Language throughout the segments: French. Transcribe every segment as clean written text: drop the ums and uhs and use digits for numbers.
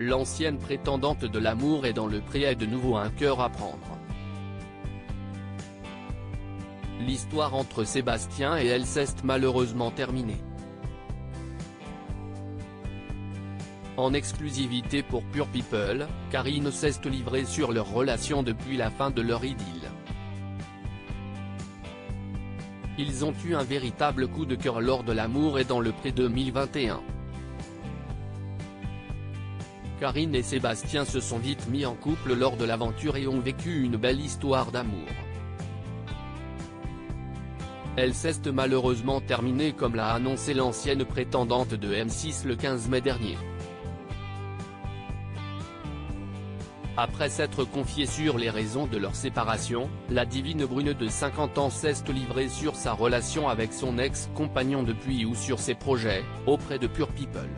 l'ancienne prétendante de l'amour est dans le pré et de nouveau un cœur à prendre. L'histoire entre Sébastien et elle s'est malheureusement terminée. En exclusivité pour Pure People, Karine s'est livrée sur leur relation depuis la fin de leur idylle. Ils ont eu un véritable coup de cœur lors de l'amour et dans le pré 2021. Karine et Sébastien se sont vite mis en couple lors de l'aventure et ont vécu une belle histoire d'amour. Elle s'est malheureusement terminée comme l'a annoncé l'ancienne prétendante de M6 le 15 mai dernier. Après s'être confiée sur les raisons de leur séparation, la divine brune de 50 ans s'est livrée sur sa relation avec son ex-compagnon depuis ou sur ses projets, auprès de Pure People.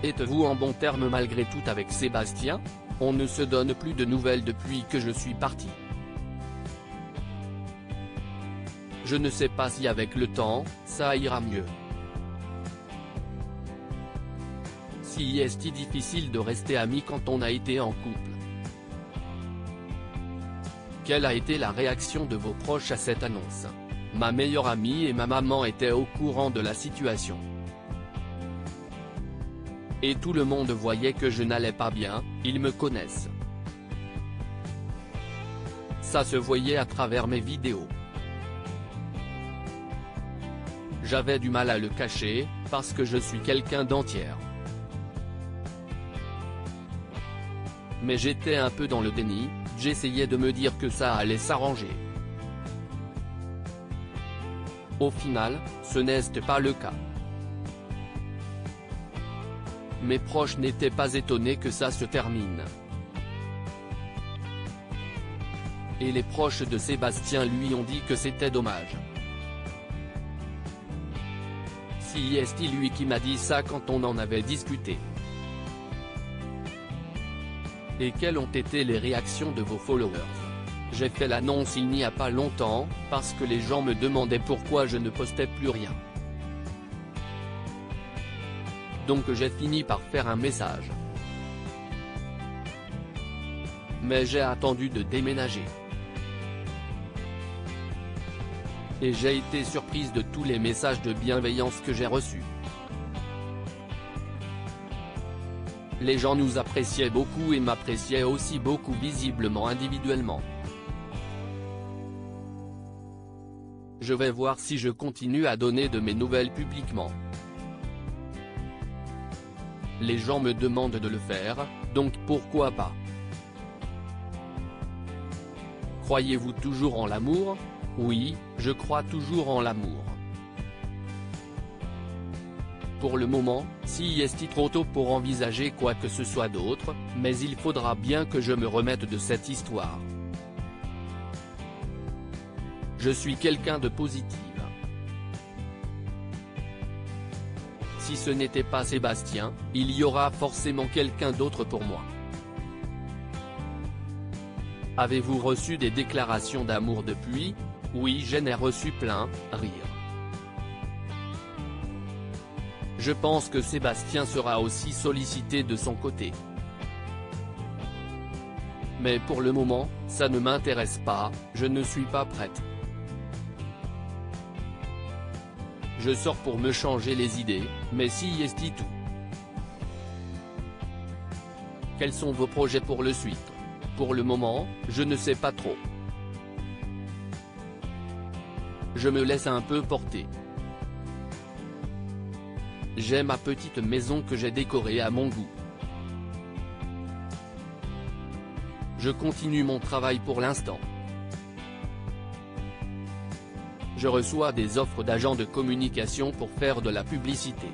Êtes-vous en bons termes malgré tout avec Sébastien? On ne se donne plus de nouvelles depuis que je suis parti. Je ne sais pas si avec le temps, ça ira mieux. Si est difficile de rester amis quand on a été en couple. Quelle a été la réaction de vos proches à cette annonce? Ma meilleure amie et ma maman étaient au courant de la situation. Et tout le monde voyait que je n'allais pas bien, ils me connaissent. Ça se voyait à travers mes vidéos. J'avais du mal à le cacher, parce que je suis quelqu'un d'entière. Mais j'étais un peu dans le déni, j'essayais de me dire que ça allait s'arranger. Au final, ce n'est pas le cas. Mes proches n'étaient pas étonnés que ça se termine. Et les proches de Sébastien lui ont dit que c'était dommage. Si est lui qui m'a dit ça quand on en avait discuté. Et quelles ont été les réactions de vos followers? J'ai fait l'annonce il n'y a pas longtemps, parce que les gens me demandaient pourquoi je ne postais plus rien. Donc j'ai fini par faire un message. Mais j'ai attendu de déménager. Et j'ai été surprise de tous les messages de bienveillance que j'ai reçus. Les gens nous appréciaient beaucoup et m'appréciaient aussi beaucoup visiblement individuellement. Je vais voir si je continue à donner de mes nouvelles publiquement. Les gens me demandent de le faire, donc pourquoi pas? Croyez-vous toujours en l'amour? Oui, je crois toujours en l'amour. Pour le moment, si est trop tôt pour envisager quoi que ce soit d'autre, mais il faudra bien que je me remette de cette histoire. Je suis quelqu'un de positif. Si ce n'était pas Sébastien, il y aura forcément quelqu'un d'autre pour moi. Avez-vous reçu des déclarations d'amour depuis? Oui, j'en ai reçu plein, rire. Je pense que Sébastien sera aussi sollicité de son côté. Mais pour le moment, ça ne m'intéresse pas, je ne suis pas prête. Je sors pour me changer les idées, mais si est tout. Quels sont vos projets pour le suite? Pour le moment, je ne sais pas trop. Je me laisse un peu porter. J'ai ma petite maison que j'ai décorée à mon goût. Je continue mon travail pour l'instant. Je reçois des offres d'agents de communication pour faire de la publicité.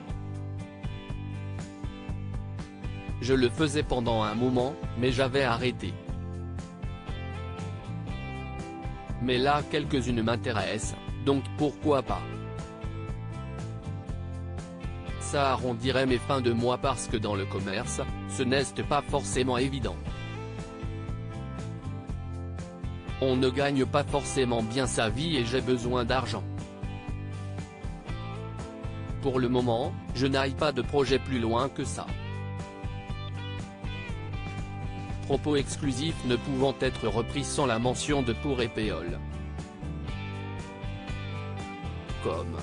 Je le faisais pendant un moment, mais j'avais arrêté. Mais là quelques-unes m'intéressent, donc pourquoi pas. Ça arrondirait mes fins de mois parce que dans le commerce, ce n'est pas forcément évident. On ne gagne pas forcément bien sa vie et j'ai besoin d'argent. Pour le moment, je n'arrive pas de projet plus loin que ça. Propos exclusifs ne pouvant être repris sans la mention de Pour et Péole. Comme